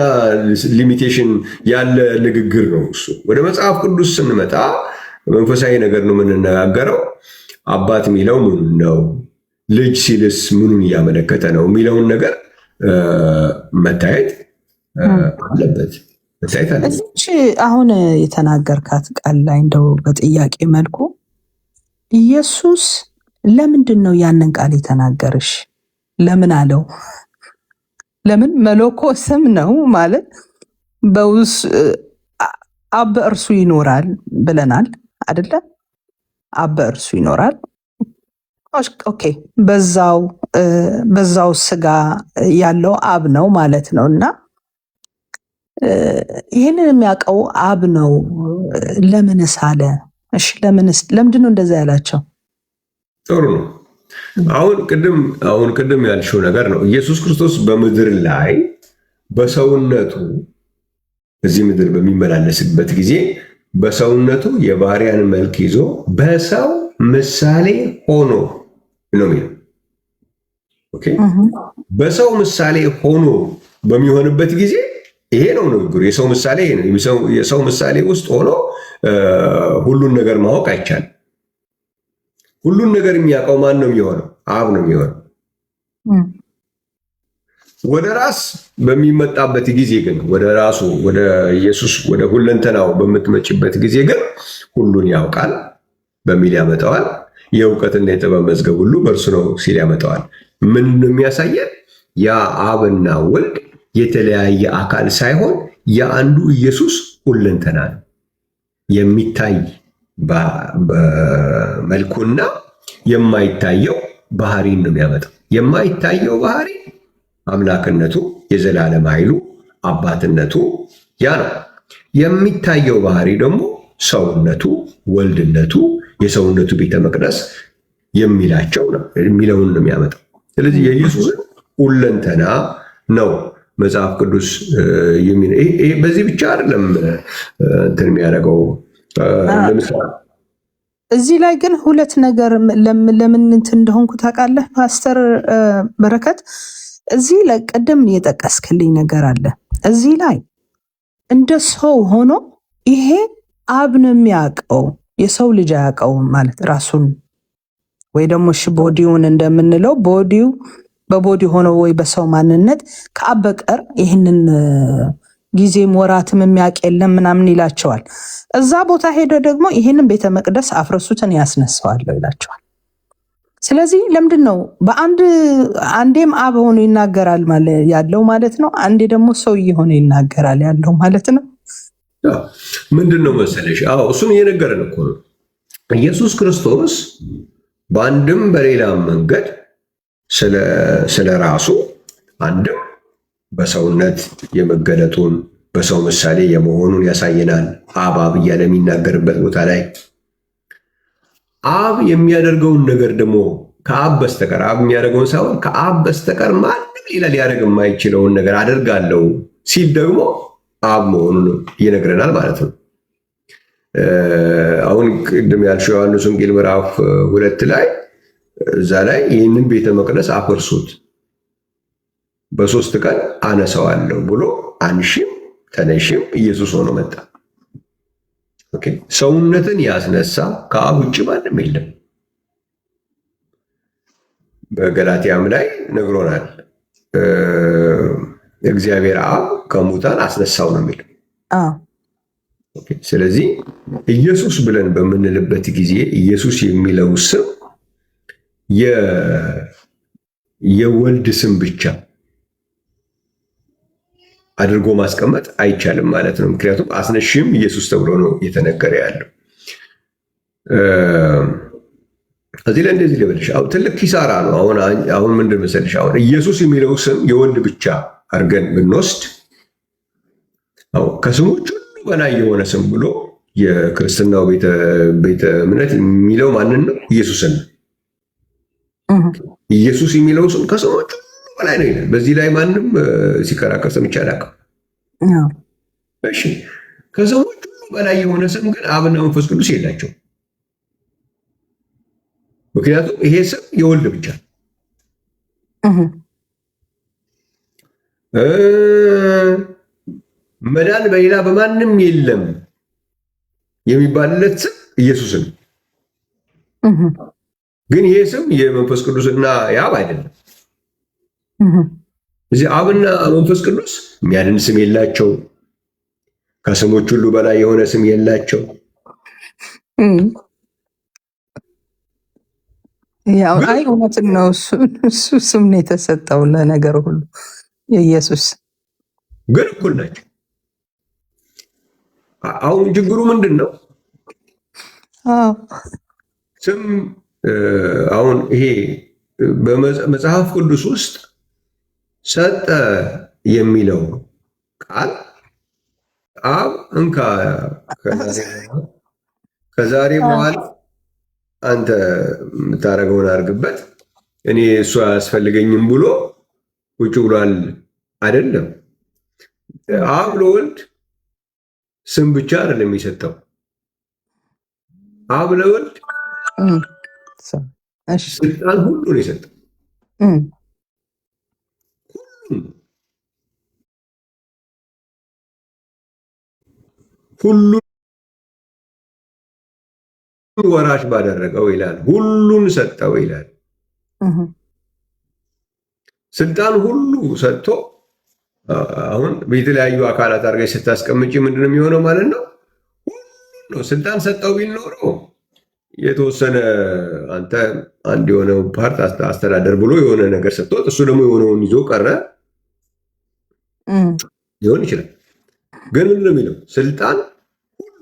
ሊሚቴሽን ያለ ንግግር ነው እሱ። ወደ መጽሐፍ ቅዱስ ስንመጣ መንፈሳዊ ነገር ነው የምንነጋገረው። አባት የሚለው ምኑን ነው፣ ልጅ ሲልስ ምኑን እያመለከተ ነው የሚለውን ነገር መታየት አለበት። እዚች አሁን የተናገርካት ቃል ላይ እንደው በጥያቄ መልኩ ኢየሱስ ለምንድን ነው ያንን ቃል የተናገርሽ? ለምን አለው? ለምን መለኮ ስም ነው ማለት አብ በእርሱ ይኖራል ብለናል አይደለ? አብ በእርሱ ይኖራል። ኦኬ፣ በዛው ስጋ ያለው አብ ነው ማለት ነው። እና ይህንን የሚያውቀው አብ ነው። ለምንስ አለ? እሺ ለምንድን ነው እንደዛ ያላቸው? ጥሩ ነው። አሁን ቅድም ያልሽው ነገር ነው። ኢየሱስ ክርስቶስ በምድር ላይ በሰውነቱ እዚህ ምድር በሚመላለስበት ጊዜ በሰውነቱ የባሪያን መልክ ይዞ በሰው ምሳሌ ሆኖ ነው የሚለው። ኦኬ፣ በሰው ምሳሌ ሆኖ በሚሆንበት ጊዜ ይሄ ነው ንግግሩ። የሰው ምሳሌ ነው። የሰው ምሳሌ ውስጥ ሆኖ ሁሉን ነገር ማወቅ አይቻልም። ሁሉን ነገር የሚያውቀው ማን ነው የሚሆነው? አብ ነው የሚሆነው። ወደ ራስ በሚመጣበት ጊዜ ግን ወደ ራሱ ወደ ኢየሱስ ወደ ሁለንተናው በምትመጭበት ጊዜ ግን ሁሉን ያውቃል በሚል ያመጣዋል። የእውቀትና የጥበብ መዝገብ ሁሉ በእርሱ ነው ሲል ያመጣዋል። ምን የሚያሳየን? ያ አብና ወልድ የተለያየ አካል ሳይሆን የአንዱ ኢየሱስ ሁለንተና ነው። የሚታይ በመልኩና የማይታየው ባህሪን ነው የሚያመጣው። የማይታየው ባህሪ አምላክነቱ፣ የዘላለም ኃይሉ፣ አባትነቱ ያ ነው። የሚታየው ባህሪ ደግሞ ሰውነቱ፣ ወልድነቱ፣ የሰውነቱ ቤተ መቅደስ የሚለውን ነው የሚያመጣው። ስለዚህ የኢየሱስን ሁለንተና ነው መጽሐፍ ቅዱስ በዚህ ብቻ አይደለም እንትን የሚያደርገው። ለምሳሌ እዚህ ላይ ግን ሁለት ነገር ለምን እንትን እንደሆንኩ ታውቃለህ ፓስተር በረከት? እዚህ ላይ ቀደም የጠቀስክልኝ ነገር አለ። እዚህ ላይ እንደ ሰው ሆኖ ይሄ አብ ነው የሚያውቀው፣ የሰው ልጅ አያውቀውም ማለት ራሱን ወይ ደግሞ ቦዲውን እንደምንለው ቦዲው በቦዲ ሆኖ ወይ በሰው ማንነት ከአብ በቀር ይህንን ጊዜም ወራትም የሚያውቅ የለም ምናምን ይላቸዋል። እዛ ቦታ ሄደ ደግሞ ይህንን ቤተ መቅደስ አፍርሱትን ያስነሳዋለሁ ይላቸዋል። ስለዚህ ለምንድን ነው አንዴም አብ ሆኖ ይናገራል ያለው ማለት ነው፣ አንዴ ደግሞ ሰው እየሆነ ይናገራል ያለው ማለት ነው። ምንድን ነው መሰለሽ? እሱን እየነገረን እኮ ነው ኢየሱስ ክርስቶስ በአንድም በሌላም መንገድ ስለ ራሱ አንድም በሰውነት የመገለጡን በሰው ምሳሌ የመሆኑን ያሳየናል። አብ እያለ የሚናገርበት ቦታ ላይ አብ የሚያደርገውን ነገር ደግሞ ከአብ በስተቀር አብ የሚያደርገውን ሳይሆን ከአብ በስተቀር ማንም ሌላ ሊያደርግ የማይችለውን ነገር አደርጋለሁ ሲል ደግሞ አብ መሆኑን ይነግረናል ማለት ነው። አሁን ቅድም ያልሽው ዮሐንስ ወንጌል ምዕራፍ 2 ላይ እዛ ላይ ይህንን ቤተ መቅደስ አፍርሱት በ3 ቀን አነሳዋለሁ ብሎ አንሺም ተነሺም ኢየሱስ ሆኖ መጣ። ሰውነትን ያስነሳ ከአብ ውጭ ማንም የለም። በገላትያም ላይ ነግሮናል። እግዚአብሔር አብ ከሙታን አስነሳው ነው የሚለው። ስለዚህ ኢየሱስ ብለን በምንልበት ጊዜ ኢየሱስ የሚለው ስም የወልድ ስም ብቻ አድርጎ ማስቀመጥ አይቻልም ማለት ነው። ምክንያቱም አስነሺም ኢየሱስ ተብሎ ነው እየተነገረ ያለው። እዚህ ላይ እንደዚህ ልበልሽ፣ ትልቅ ኪሳራ ነው። አሁን ምንድን መሰለሽ፣ አሁን ኢየሱስ የሚለው ስም የወልድ ብቻ አድርገን ብንወስድ ከስሞች ሁሉ በላይ የሆነ ስም ብሎ የክርስትናው ቤተ እምነት የሚለው ማንን ነው? ኢየሱስን ነው። ኢየሱስ የሚለው ስም ከስሞች ሁሉ በላይ ነው ይላል። በዚህ ላይ ማንም ሲከራከር ሰምቼ አላውቅም። እሺ፣ ከስሞች ሁሉ በላይ የሆነ ስም ግን አብና መንፈስ ቅዱስ የላቸው። ምክንያቱም ይሄ ስም የወልድ ብቻ መዳን በሌላ በማንም የለም የሚባልለት ስም ኢየሱስን። ግን ይሄ ስም የመንፈስ ቅዱስና የአብ አይደለም። እዚህ አብና መንፈስ ቅዱስ የሚያድን ስም የላቸው፣ ከስሞች ሁሉ በላይ የሆነ ስም የላቸው። አይ እውነትን ነው። እሱ ስም ነው የተሰጠው ለነገር ሁሉ። የኢየሱስ ግን እኩል ናቸው። አሁን ችግሩ ምንድን ነው? ስም አሁን ይሄ በመጽሐፍ ቅዱስ ውስጥ ሰጠ የሚለው ቃል አብ እንካ ከዛሬ በኋላ አንተ የምታደርገውን አድርግበት እኔ እሱ አያስፈልገኝም ብሎ ቁጭ ብሏል አይደለም። አብ ለወልድ ስም ብቻ አይደለም የሰጠው። አብ ለወልድ ስልጣን ሁሉ ነው የሰጠው። ሁሉን ወራሽ ባደረገው ይላል። ሁሉን ሰጠው ይላል። ስልጣን ሁሉ ሰጥቶ አሁን የተለያዩ አካላት አድርገሽ ስታስቀምጪ ምንድነው የሚሆነው ማለት ነው? ሁሉ ነው ስልጣን ሰጠው ቢል ኖሮ የተወሰነ አንተ አንድ የሆነው ፓርት አስተዳደር ብሎ የሆነ ነገር ሰጥቶት እሱ ደግሞ የሆነውን ይዞ ቀረ ሊሆን ይችላል። ግን ምንድነው የሚለው? ስልጣን ሁሉ።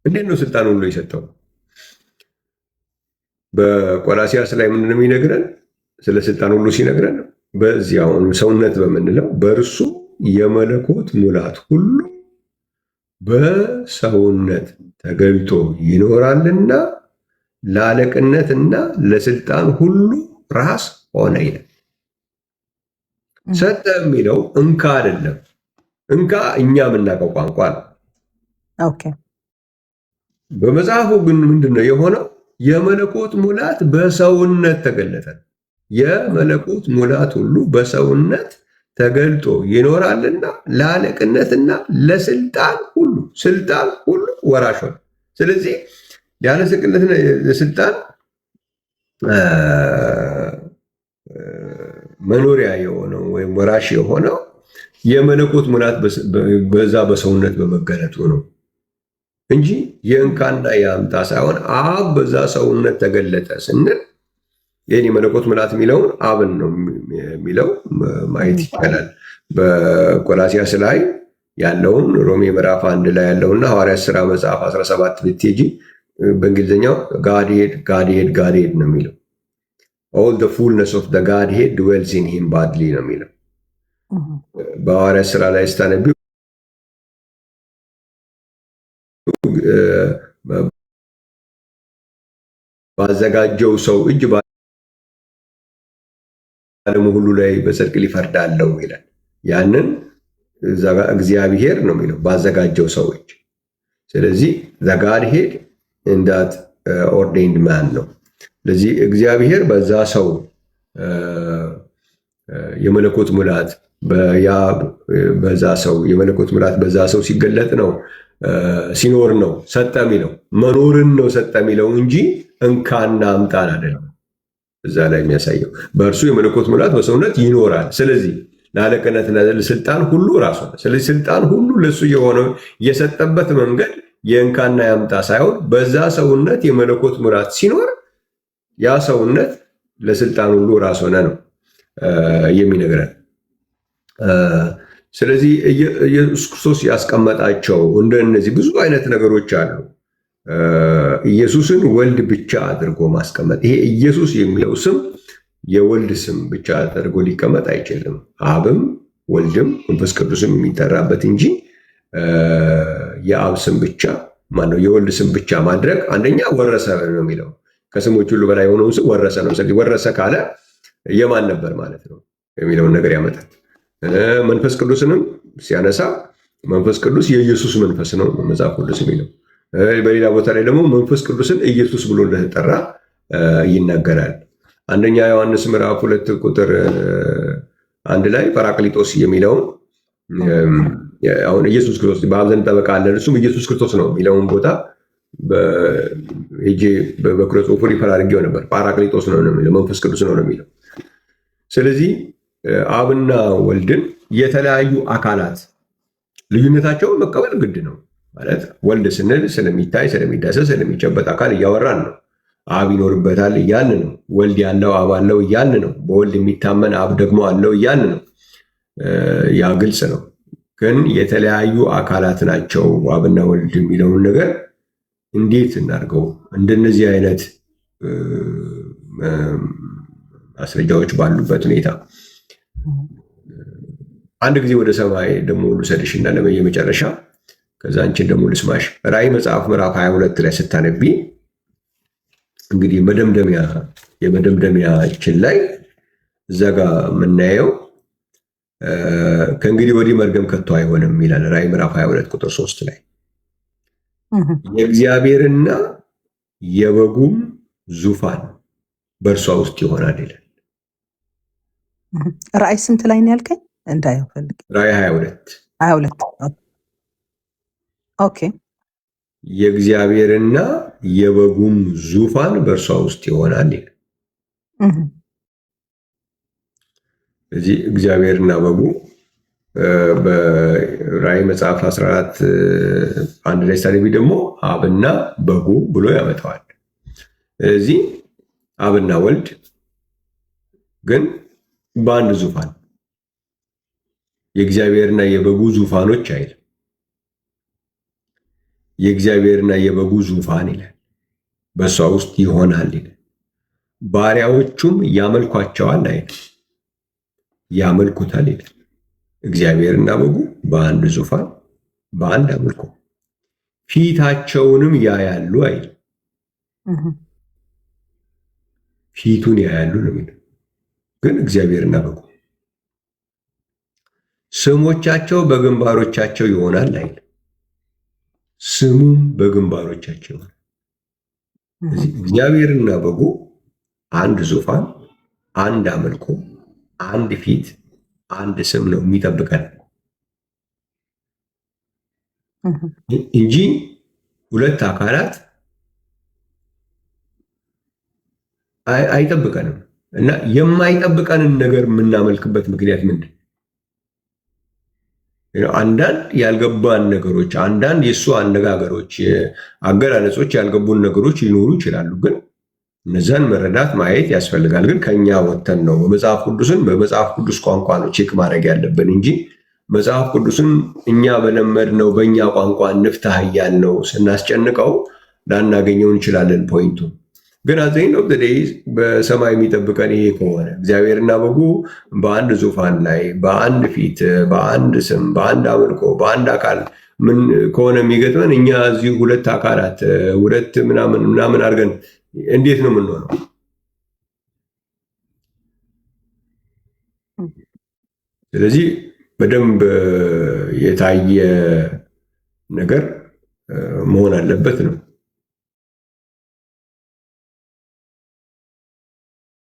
እንዴት ነው ስልጣን ሁሉ የሰጠው? በቆላሲያስ ላይ ምንድነው የሚነግረን? ስለ ስልጣን ሁሉ ሲነግረን በዚህ አሁን ሰውነት በምንለው በእርሱ የመለኮት ሙላት ሁሉ በሰውነት ተገልጦ ይኖራልና ለአለቅነትና ለስልጣን ሁሉ ራስ ሆነ ይላል። ሰጠ የሚለው እንካ አይደለም። እንካ እኛ የምናውቀው ቋንቋ ነው። በመጽሐፉ ግን ምንድነው የሆነው? የመለኮት ሙላት በሰውነት ተገለጠ። የመለኮት ሙላት ሁሉ በሰውነት ተገልጦ ይኖራልና ለአለቅነትና ለስልጣን ሁሉ ወራሽ ሆነ። ስለዚህ ያለቅነትና ለስልጣን መኖሪያ የሆነው ወይም ወራሽ የሆነው የመለኮት ሙላት በዛ በሰውነት በመገለጡ ነው እንጂ የእንካና የአምጣ ሳይሆን አብ በዛ ሰውነት ተገለጠ ስንል ይህን የመለኮት ሙላት የሚለውን አብን ነው የሚለው ማየት ይቻላል። በቆላሲያስ ላይ ያለውን ሮሜ ምዕራፍ 1 ላይ ያለውና ሐዋርያት ሥራ መጽሐፍ 17 ብትሄጂ በእንግሊዝኛው ጋድሄድ ነው የሚለው። all the fullness of the Godhead dwells in him bodily ነው የሚለው። በሐዋርያት ሥራ ላይ ስታነቢ ባዘጋጀው ሰው እጅ በዓለሙ ሁሉ ላይ በጽድቅ ሊፈርድ አለው ይላል። ያንን እግዚአብሔር ነው የሚለው ባዘጋጀው ሰው እጅ። ስለዚህ the Godhead in that ordained man ነው። ስለዚህ እግዚአብሔር በዛ ሰው የመለኮት ሙላት የመለኮት ሙላት በዛ ሰው ሲገለጥ ነው ሲኖር ነው ሰጠ የሚለው መኖርን ነው ሰጠ የሚለው እንጂ እንካና አምጣን አይደለም። እዛ ላይ የሚያሳየው በእርሱ የመለኮት ሙላት በሰውነት ይኖራል። ስለዚህ ለአለቅነትና ለስልጣን ሁሉ ራሱ ነው። ስለዚህ ስልጣን ሁሉ ለሱ የሆነው የሰጠበት መንገድ የእንካና ያምጣ ሳይሆን በዛ ሰውነት የመለኮት ሙላት ሲኖር ያ ሰውነት ለስልጣን ሁሉ ራስ ሆነ ነው የሚነግረን። ስለዚህ ኢየሱስ ክርስቶስ ያስቀመጣቸው እንደነዚህ ብዙ አይነት ነገሮች አሉ። ኢየሱስን ወልድ ብቻ አድርጎ ማስቀመጥ፣ ይሄ ኢየሱስ የሚለው ስም የወልድ ስም ብቻ አድርጎ ሊቀመጥ አይችልም። አብም ወልድም መንፈስ ቅዱስም የሚጠራበት እንጂ የአብ ስም ብቻ ማነው የወልድ ስም ብቻ ማድረግ አንደኛ ወረሰ ነው የሚለው ከስሞች ሁሉ በላይ የሆነውን ስም ወረሰ ነው። ስለዚህ ወረሰ ካለ የማን ነበር ማለት ነው የሚለውን ነገር ያመጣል። መንፈስ ቅዱስንም ሲያነሳ መንፈስ ቅዱስ የኢየሱስ መንፈስ ነው መጽሐፍ ቅዱስ የሚለው። በሌላ ቦታ ላይ ደግሞ መንፈስ ቅዱስን ኢየሱስ ብሎ እንደተጠራ ይናገራል። አንደኛ ዮሐንስ ምዕራፍ 2 ቁጥር 1 ላይ ጳራቅሊጦስ የሚለውን አሁን ኢየሱስ ክርስቶስ በአብ ዘንድ ጠበቃ አለን እሱም ኢየሱስ ክርስቶስ ነው የሚለውን ቦታ በበኩረ ጽሑፉ ሪፈር አድርጌው ነበር። ጳራቅሊጦስ ነው የሚለው መንፈስ ቅዱስ ነው የሚለው። ስለዚህ አብና ወልድን የተለያዩ አካላት ልዩነታቸውን መቀበል ግድ ነው ማለት ወልድ ስንል ስለሚታይ ስለሚዳሰስ ስለሚጨበጥ አካል እያወራን ነው። አብ ይኖርበታል እያልን ነው። ወልድ ያለው አብ አለው እያልን ነው። በወልድ የሚታመን አብ ደግሞ አለው እያልን ነው። ያ ግልጽ ነው። ግን የተለያዩ አካላት ናቸው አብና ወልድ የሚለውን ነገር እንዴት እናድርገው? እንደነዚህ አይነት ማስረጃዎች ባሉበት ሁኔታ አንድ ጊዜ ወደ ሰማይ ደግሞ ልውሰድሽ እና የመጨረሻ ከዛ አንቺን ደግሞ ልስማሽ። ራእይ መጽሐፍ ምዕራፍ 22 ላይ ስታነቢ እንግዲህ የመደምደሚያችን ላይ እዛ ጋር የምናየው ከእንግዲህ ወዲህ መርገም ከቶ አይሆንም ይላል። ራእይ ምዕራፍ 22 ቁጥር 3 ላይ የእግዚአብሔርና የበጉም ዙፋን በእርሷ ውስጥ ይሆናል ይላል። ራእይ ስንት ላይ ነው ያልከኝ? እንዳየው ፈልግ። ራእይ 22 ኦኬ። የእግዚአብሔርና የበጉም ዙፋን በእርሷ ውስጥ ይሆናል ይላል። እዚህ እግዚአብሔርና በጉ በራእይ መጽሐፍ 14 1 ላይ ሳሌቢ ደግሞ አብና በጉ ብሎ ያመጣዋል። እዚህ አብና ወልድ ግን በአንድ ዙፋን የእግዚአብሔርና የበጉ ዙፋኖች አይልም። የእግዚአብሔርና የበጉ ዙፋን ይላል። በእሷ ውስጥ ይሆናል ይላል። ባሪያዎቹም ያመልኳቸዋል አይልም፣ ያመልኩታል ይላል። እግዚአብሔርና በጉ በአንድ ዙፋን በአንድ አምልኮ ፊታቸውንም ያያሉ አይል፣ ፊቱን ያያሉ ነው የሚለው። ግን እግዚአብሔርና በጉ ስሞቻቸው በግንባሮቻቸው ይሆናል አይል፣ ስሙም በግንባሮቻቸው ይሆናል። እግዚአብሔርና በጉ አንድ ዙፋን፣ አንድ አምልኮ፣ አንድ ፊት፣ አንድ ስም ነው የሚጠብቀን እንጂ ሁለት አካላት አይጠብቀንም። እና የማይጠብቀንን ነገር የምናመልክበት ምክንያት ምንድን? አንዳንድ ያልገባን ነገሮች፣ አንዳንድ የእሱ አነጋገሮች፣ አገላለጾች ያልገቡን ነገሮች ሊኖሩ ይችላሉ። ግን እነዛን መረዳት ማየት ያስፈልጋል። ግን ከኛ ወተን ነው በመጽሐፍ ቅዱስ ቋንቋ ነው ቼክ ማድረግ ያለብን እንጂ መጽሐፍ ቅዱስን እኛ በለመድነው በእኛ ቋንቋ እንፍታህ እያልነው ስናስጨንቀው ላናገኘው እንችላለን ፖይንቱ። ግን አዘኝ ነው በሰማይ የሚጠብቀን ይሄ ከሆነ እግዚአብሔርና በጉ በአንድ ዙፋን ላይ በአንድ ፊት በአንድ ስም በአንድ አምልኮ በአንድ አካል ምን ከሆነ የሚገጥመን እኛ እዚህ ሁለት አካላት ሁለት ምናምን አድርገን እንዴት ነው የምንሆነው? ስለዚህ በደንብ የታየ ነገር መሆን አለበት ነው።